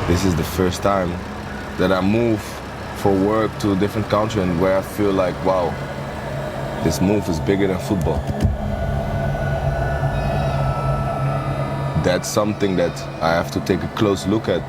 This is the first time that I move for work to a different country and where I feel like, wow, this move is bigger than football. That's something that I have to take a close look at,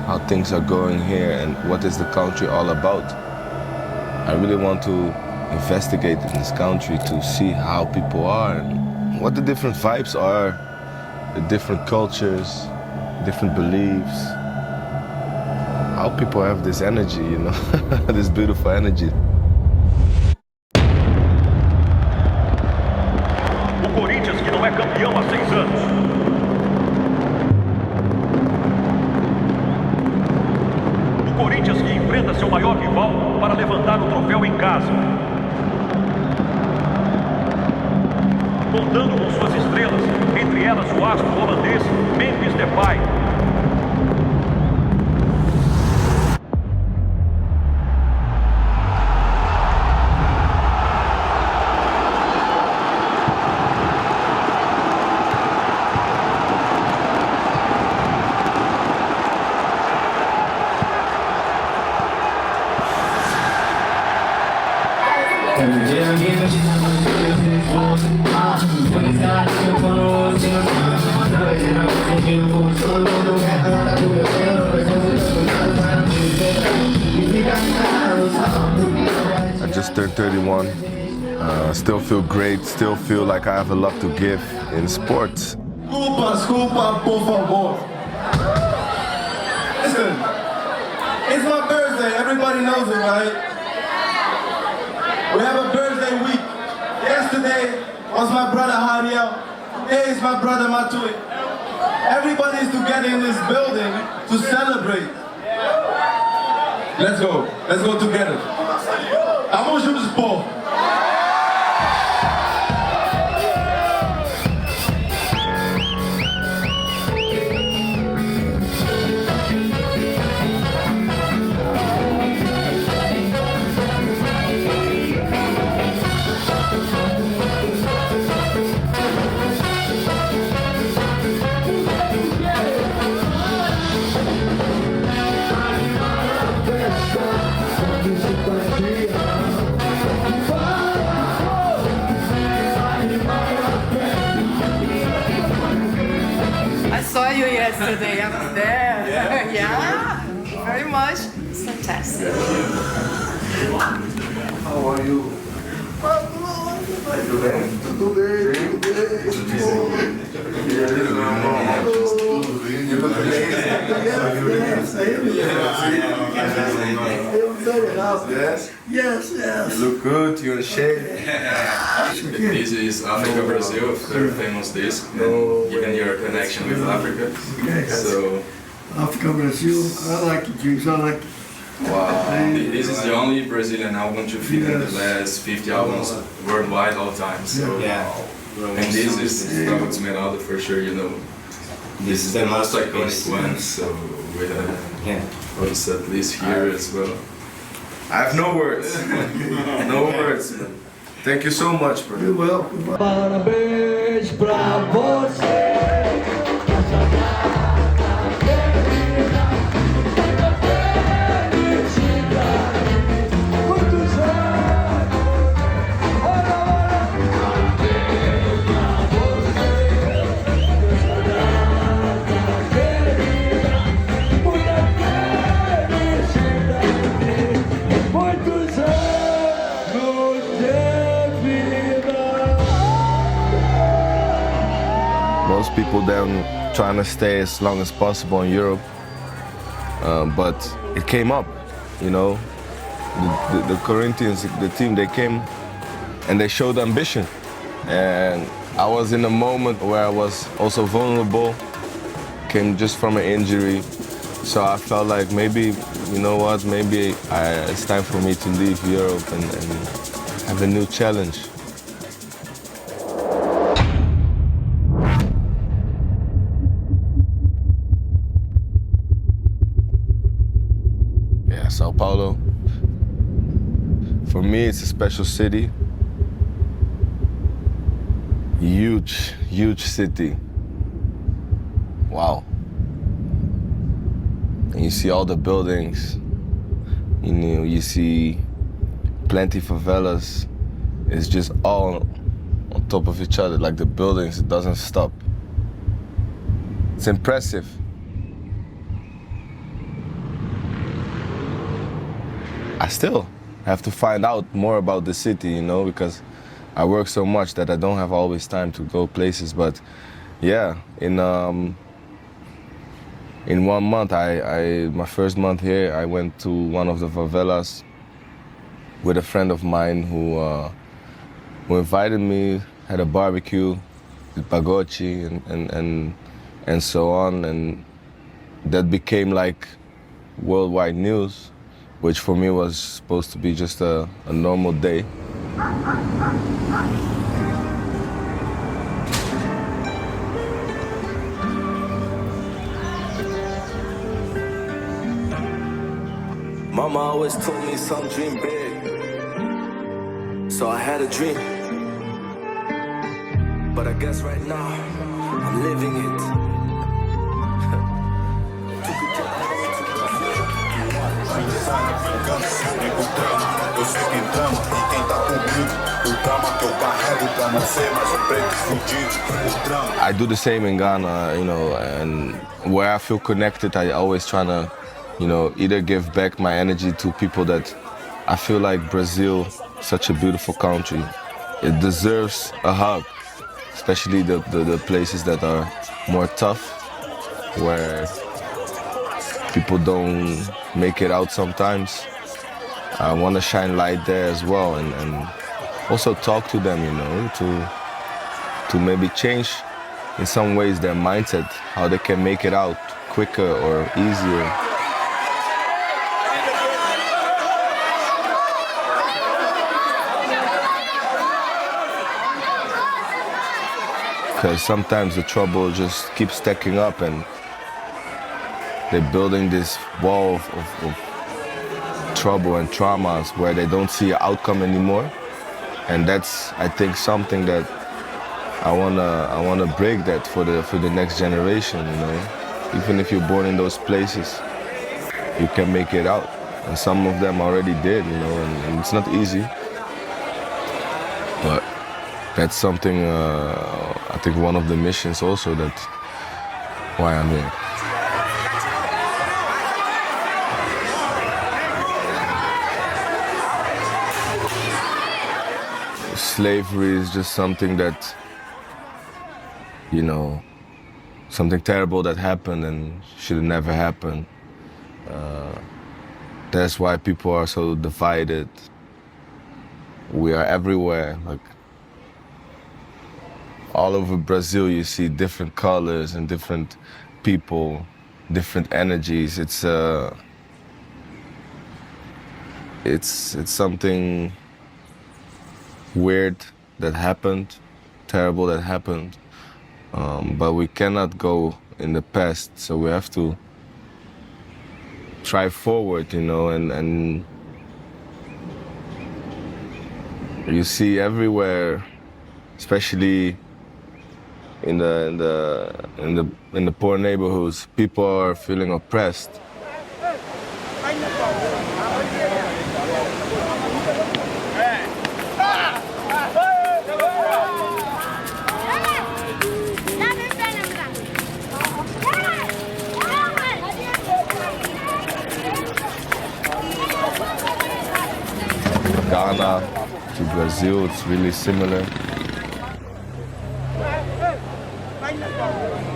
how things are going here and what is the country all about. I really want to investigate in this country to see how people are and what the different vibes are, the different cultures, different beliefs, how people have this energy, you know, this beautiful energy. O Corinthians que não é campeão há 6 anos. O Corinthians que enfrenta seu maior rival para levantar o troféu em casa. Contando com suas estrelas, entre elas o astro holandês Memphis Depay. I just turned 31. Still feel great, still feel like I have a lot to give in sports. Desculpa, por favor. Listen, it's my birthday, everybody knows it, right? We have a birthday week. Yesterday was my brother Hariel. Today is my brother Matui. Everybody is together in this building to celebrate. Let's go together. Vamos juntos, povo. I saw you yesterday. I was there. Yeah, very much. It's fantastic. How are you? Tudo bem? Tudo bem, Yes. You look good, you're in shape. This is Africa Brazil, very famous disc, and given your connection with Africa. So, Africa Brazil, I like the dreams, I like wow, this is the only Brazilian album to fit in the last 50 albums worldwide all time. So, and this is Documentário for sure, you know. This is the most iconic one, so we have also at least here as well. I have no words. No words. Thank you so much, brother. You're welcome. Parabéns pra você. Most people then trying to stay as long as possible in Europe, but it came up, you know. The Corinthians, the team, they came and they showed ambition. And I was in a moment where I was also vulnerable, came just from an injury. So I felt like maybe, you know what, maybe it's time for me to leave Europe and have a new challenge. Yeah, Sao Paulo. For me, it's a special city. Huge, huge city. Wow. and you see all the buildings, you know, you see plenty favelas. It's just all on top of each other, like the buildings, it doesn't stop. It's impressive. I still have to find out more about the city, you know, because I work so much that I don't have always time to go places. But yeah, in 1 month, my first month here, I went to one of the favelas with a friend of mine who invited me, had a barbecue, with pagochi and so on, and that became like worldwide news, which for me was supposed to be just a normal day. Mama always told me, son, dream big. So I had a dream. But I guess right now, I'm living it. Eu sei quem trama e quem tá comigo. O drama que eu carrego pra não ser mais preto fudido. O drama. I do the same in Ghana, you know, and where I feel connected, I always try to, you know, either give back my energy to people that I feel like Brazil, such a beautiful country. It deserves a hug, especially the places that are more tough, where people don't make it out sometimes. I want to shine light there as well, and also talk to them, you know, to maybe change in some ways their mindset, how they can make it out quicker or easier. Because sometimes the trouble just keeps stacking up and they're building this wall of trouble and traumas where they don't see an outcome anymore. And that's, I think, something that I wanna break that for the next generation, you know. Even if you're born in those places, you can make it out. And some of them already did, you know, and it's not easy. But that's something, I think one of the missions also, that's why I'm here. Slavery is just something that, you know, something terrible that happened and should have never happened. That's why people are so divided. We are everywhere, like all over Brazil you see different colors and different people, different energies. It's something weird that happened, terrible that happened, but we cannot go in the past, so we have to try forward, you know, and you see everywhere, especially in the poor neighborhoods, people are feeling oppressed. Ghana to Brazil, it's really similar.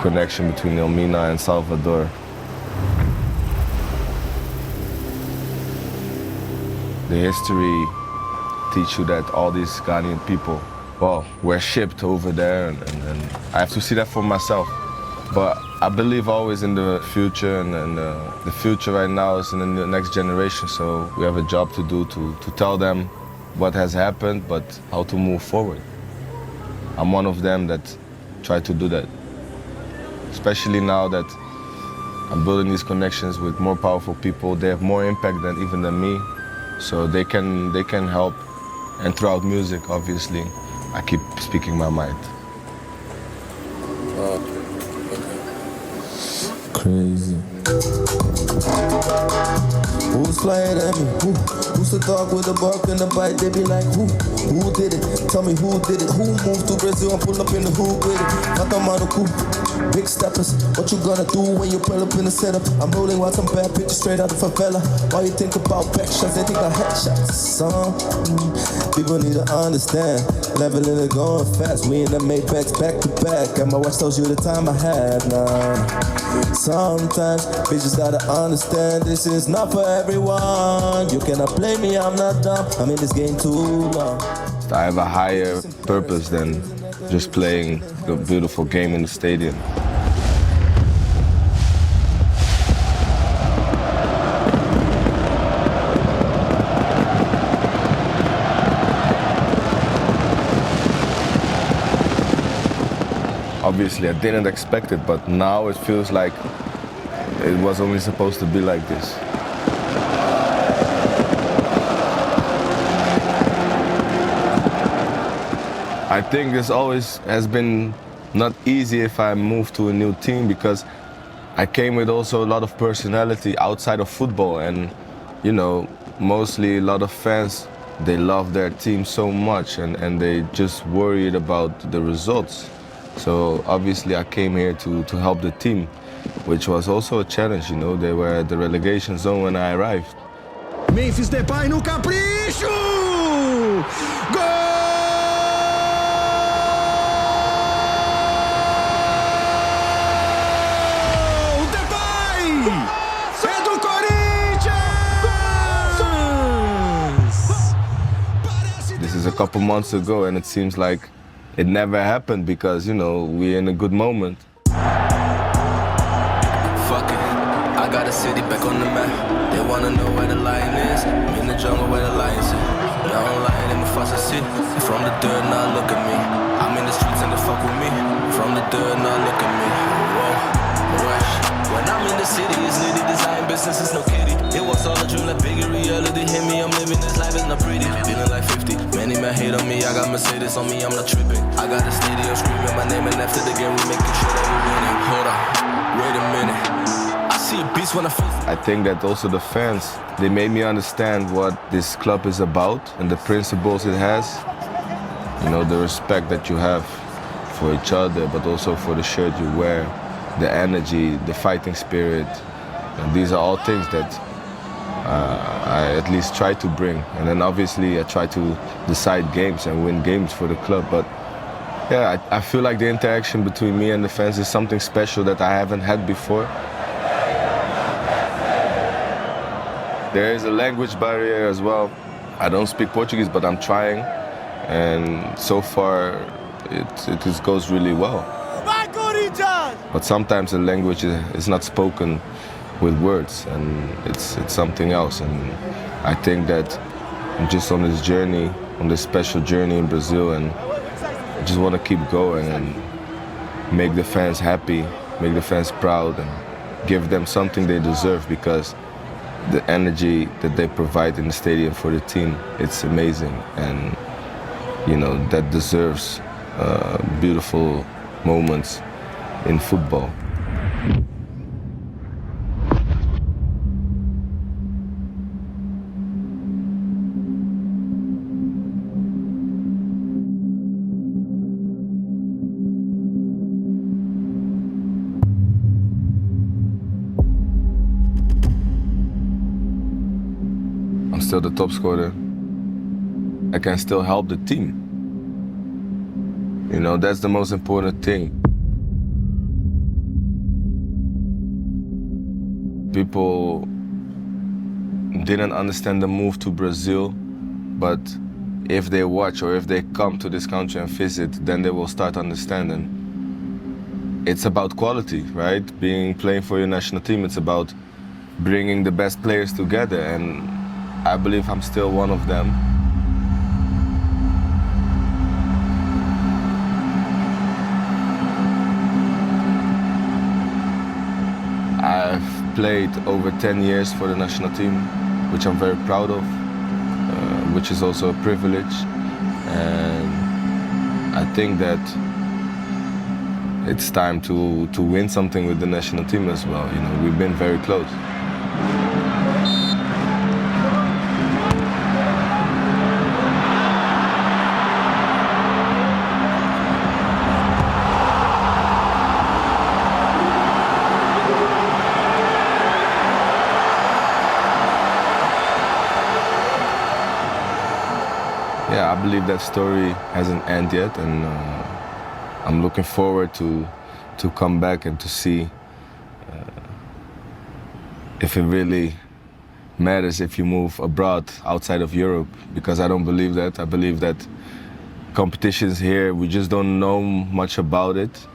Connection between Elmina and Salvador. The history teach you that all these Ghanaian people, well, were shipped over there, and I have to see that for myself. But I believe always in the future, and the future right now is in the next generation, so we have a job to do to tell them what has happened, but how to move forward. I'm one of them that try to do that. Especially now that I'm building these connections with more powerful people. They have more impact than me, so they can help. And throughout music, obviously, I keep speaking my mind. Crazy. Who's flying at me? Who's the dog with the bark and the bite? They be like, who did it? Tell me who did it? Who moved to Brazil and pull up in the hoop with it? Matamano cool, big steppers. What you gonna do when you pull up in the setup? I'm rolling with some bad bitches straight out of favela. Why you think about back shots? They think I headshots. Some people need to understand. Leveling and going fast. We in the Maybachs back to back. And my watch tells you the time I had now. Sometimes bitches gotta understand this is not for everyone. You cannot play me, I'm not dumb. I'm in this game too long. I have a higher purpose than just playing a beautiful game in the stadium. Obviously, I didn't expect it, but now it feels like it was only supposed to be like this. I think this always has been not easy if I move to a new team, because I came with also a lot of personality outside of football, and you know, mostly a lot of fans, they love their team so much and they just worried about the results. So obviously I came here to help the team, which was also a challenge, you know. They were at the relegation zone when I arrived. Memphis Depay no capricho! Gol! Depay! É do Corinthians! This is a couple months ago and it seems like it never happened because, you know, we're in a good moment. Fuck it, I got a city back on the map. They wanna know where the lion is. I'm in the jungle where the lions is. Now I'm lying in the fuss I see. From the dirt, now look at me. I'm in the streets and they fuck with me. From the dirt, now look at me. Whoa, rush. When I'm in the city, it's litty design business, it's no kitty. It was all a dream, like bigger reality hit me. I'm living this life, it's not pretty. Feeling like 50. Many men hate on me, I got Mercedes on me, I'm not tripping. I got a stadium screaming my name, and after the game, we making sure that we're winning. Hold on, wait a minute. I see a beast when I feel. I think that also the fans, they made me understand what this club is about and the principles it has. You know, the respect that you have for each other, but also for the shirt you wear, the energy, the fighting spirit. And these are all things that I at least try to bring. And then obviously I try to decide games and win games for the club. But yeah, I feel like the interaction between me and the fans is something special that I haven't had before. There is a language barrier as well. I don't speak Portuguese, but I'm trying. And so far, it just goes really well. But sometimes the language is not spoken with words, and it's something else. And I think that I'm just on this journey, on this special journey in Brazil, and I just want to keep going and make the fans happy, make the fans proud, and give them something they deserve, because the energy that they provide in the stadium for the team, it's amazing. And you know, that deserves beautiful moments in football. I'm still the top scorer. I can still help the team. You know, that's the most important thing. People didn't understand the move to Brazil, but if they watch or if they come to this country and visit, then they will start understanding. It's about quality, right? Playing for your national team, it's about bringing the best players together, and I believe I'm still one of them. I've played over 10 years for the national team, which I'm very proud of, which is also a privilege. And I think that it's time to win something with the national team as well. You know, we've been very close. Yeah, I believe that story hasn't ended yet, and I'm looking forward to come back and to see if it really matters if you move abroad outside of Europe, because I don't believe that. I believe that competitions here, we just don't know much about it,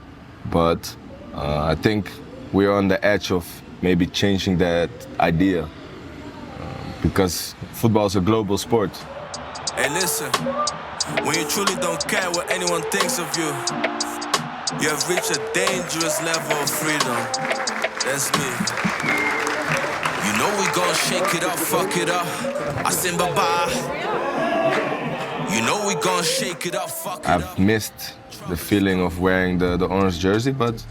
but I think we're on the edge of maybe changing that idea, because football is a global sport. Hey, listen, when you truly don't care what anyone thinks of you, you have reached a dangerous level of freedom. That's me. You know we gon' shake it up, fuck it up. I sing bye-bye. You know we gon' shake it up, fuck it up. I've missed the feeling of wearing the orange jersey, but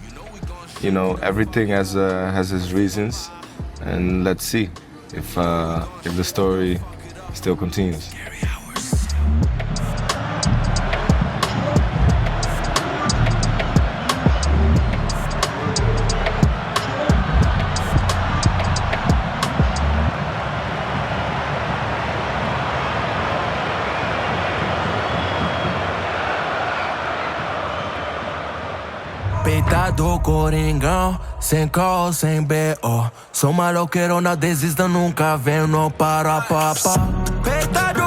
you know, everything has its reasons, and let's see if the story still continues. Peitado Coringão, sem call, sem B.O. Sou maloqueiro, não desista, nunca venho, não para, papá. Peitado